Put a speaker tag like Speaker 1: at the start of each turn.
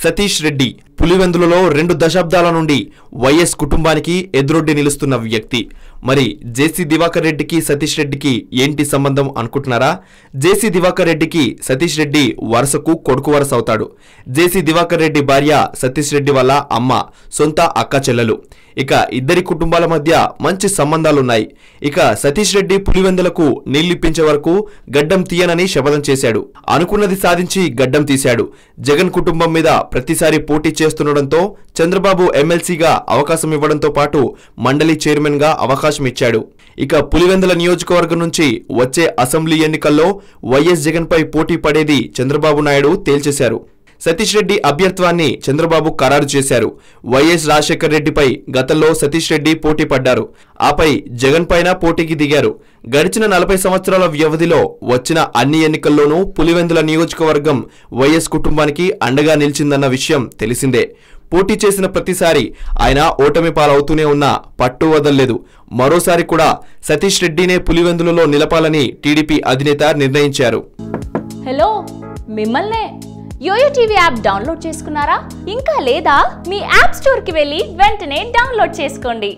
Speaker 1: సతీష్ రెడ్డి పులివెందులలో 2 దశాబ్దాల నుండి వైఎస్ కుటుంబానికి ఎదురొడ్డి నిలుస్తున్న వ్యక్తి. మరి జేసీ దివాకర్ రెడ్డికి సతీష్ రెడ్డికి ఏంటి సంబంధం అనుకుంటున్నారా? జేసీ దివాకర్ రెడ్డికి సతీష్ రెడ్డి వరుసకు కొడుకు వరుస అవుతాడు. జేసీ దివాకర్ రెడ్డి భార్య సతీష్ రెడ్డి వాళ్ళ అమ్మ సొంత అక్క చెల్లెలు. ఇక ఇద్దరి కుటుంబాల మధ్య మంచి సంబంధాలున్నాయి. ఇక సతీష్ రెడ్డి పులివెందులకు నీళ్లిప్పించే వరకు గడ్డం తీయనని శపథం చేశాడు. అనుకున్నది సాధించి గడ్డం తీశాడు. జగన్ కుటుంబం మీద ప్రతిసారి పోటీ చేస్తుండటంతో చంద్రబాబు ఎమ్మెల్సీగా అవకాశం ఇవ్వడంతో పాటు మండలి చైర్మన్ గా అవకాశం ఇచ్చాడు. ఇక పులివెందుల నియోజకవర్గం నుంచి వచ్చే అసెంబ్లీ ఎన్నికల్లో వైఎస్ జగన్ పై పోటీ పడేది చంద్రబాబు నాయుడు తేల్చేశారు. సతీష్ రెడ్డి అభ్యర్థాన్ని చంద్రబాబు ఖరారు చేశారు. వైఎస్ రాజశేఖర్ రెడ్డిపై గతంలో సతీష్ రెడ్డి పోటీ పడ్డారు. ఆపై జగన్ పైన పోటీకి దిగారు. గడిచిన 40 సంవత్సరాల వ్యవధిలో వచ్చిన అన్ని ఎన్నికల్లోనూ పులివెందుల నియోజకవర్గం వైఎస్ కుటుంబానికి అండగా నిలిచిందన్న విషయం తెలిసిందే. పోటీ చేసిన ప్రతిసారి ఆయన ఓటమి పాలవుతూనే ఉన్నా పట్టు వదల్లేదు. మరోసారి కూడా సతీష్ రెడ్డినే పులివెందులలో నిలపాలని టీడీపీ అధినేత నిర్ణయించారు.
Speaker 2: హలో, మిమ్మల్నే యోయో టీవీ యాప్ డౌన్లోడ్ చేసుకున్నారా? ఇంకా లేదా? మీ యాప్ స్టోర్ కి వెళ్ళి వెంటనే డౌన్లోడ్ చేసుకోండి.